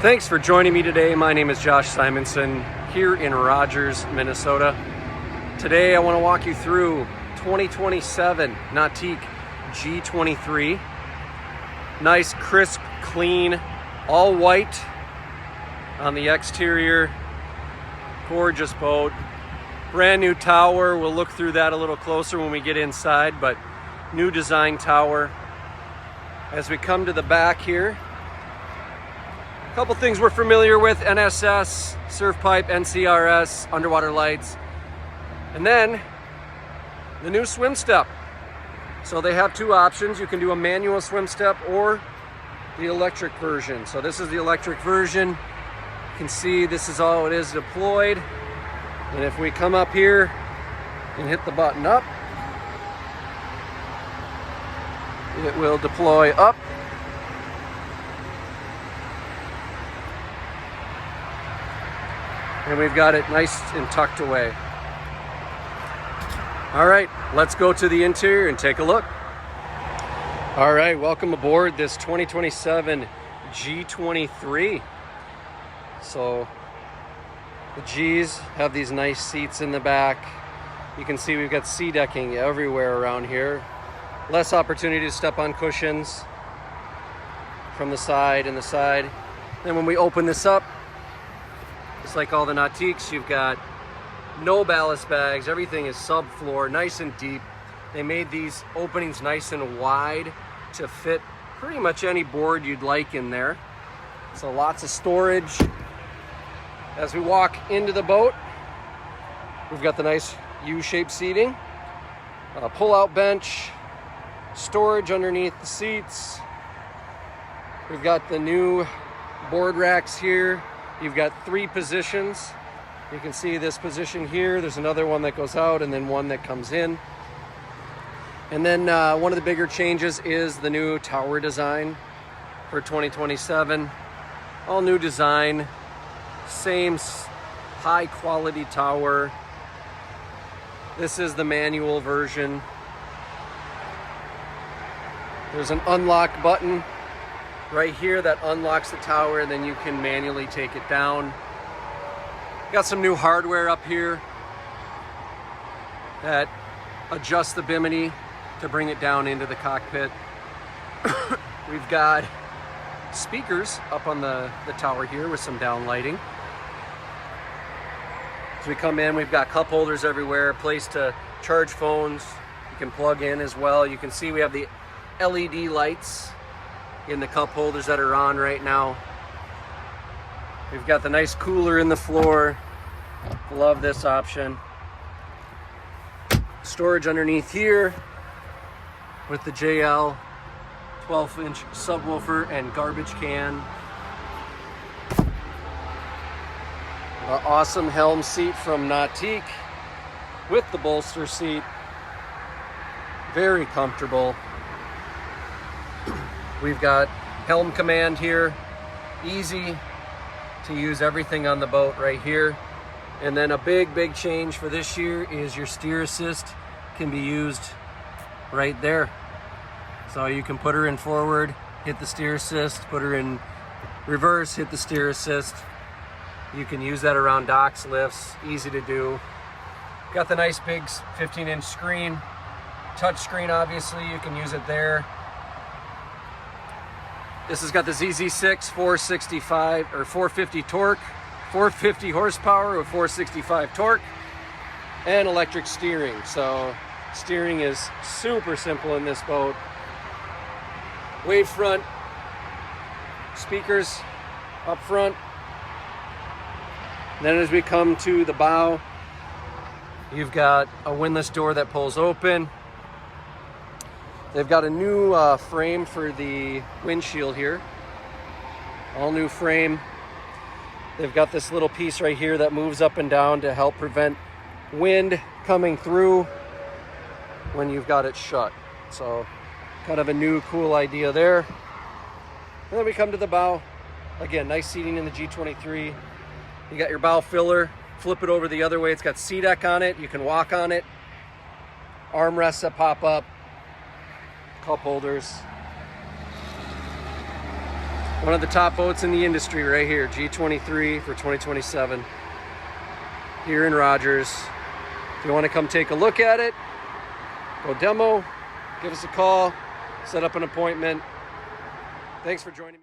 Thanks for joining me today. My name is Josh Simonson here in Rogers, Minnesota. Today I want to walk you through 2027 Nautique G23. Nice, crisp, clean, all white on the exterior. Gorgeous boat. Brand new tower. We'll look through that a little closer when we get inside, but new design tower. As we come to the back here, a couple things we're familiar with: NSS, surf pipe, NCRS, underwater lights, and then the new swim step. So they have two options. You can do a manual swim step or the electric version. So this is the electric version. You can see this is all it is deployed. And if we come up here and hit the button up, it will deploy up. And we've got it nice and tucked away. All right, let's go to the interior and take a look. All right, welcome aboard this 2027 G23. So the G's have these nice seats in the back. You can see we've got sea decking everywhere around here. Less opportunity to step on cushions from the side and the side. Then when we open this up, just like all the Nautiques, you've got no ballast bags. Everything is subfloor, nice and deep. They made these openings nice and wide to fit pretty much any board you'd like in there. So lots of storage. As we walk into the boat, we've got the nice U-shaped seating, a pull-out bench, storage underneath the seats. We've got the new board racks here. You've got three positions. You can see this position here. There's another one that goes out and then one that comes in. And then one of the bigger changes is the new tower design for 2027. All new design, same high quality tower. This is the manual version. There's an unlock button right here that unlocks the tower, and then you can manually take it down. Got some new hardware up here that adjusts the bimini to bring it down into the cockpit. We've got speakers up on the tower here with some down lighting. As we come in, we've got cup holders everywhere, a place to charge phones. You can plug in as well. You can see we have the LED lights in the cup holders that are on right now. We've got the nice cooler in the floor. Love this option. Storage underneath here with the JL 12-inch subwoofer and garbage can. An awesome Helm seat from Nautique with the bolster seat. Very comfortable. We've got Helm command here. Easy to use everything on the boat right here. And then a big change for this year is your steer assist can be used right there. So you can put her in forward, hit the steer assist, put her in reverse, hit the steer assist. You can use that around docks, lifts, easy to do. Got the nice big 15-inch screen. Touch screen, obviously, you can use it there. This has got the ZZ6 465 or 450 torque, 450 horsepower with 465 torque, and electric steering. So steering is super simple in this boat. Wave front speakers up front. Then as we come to the bow, you've got a windlass door that pulls open. They've got a new frame for the windshield here. All new frame. They've got this little piece right here that moves up and down to help prevent wind coming through when you've got it shut. So kind of a new cool idea there. And then we come to the bow. Again, nice seating in the G23. You got your bow filler. Flip it over the other way. It's got SeaDeck on it. You can walk on it. Armrests that pop up. Cup holders. One of the top boats in the industry right here, G23 for 2027 here in Rogers. If you want to come take a look at it, go demo, give us a call, set up an appointment. Thanks for joining me.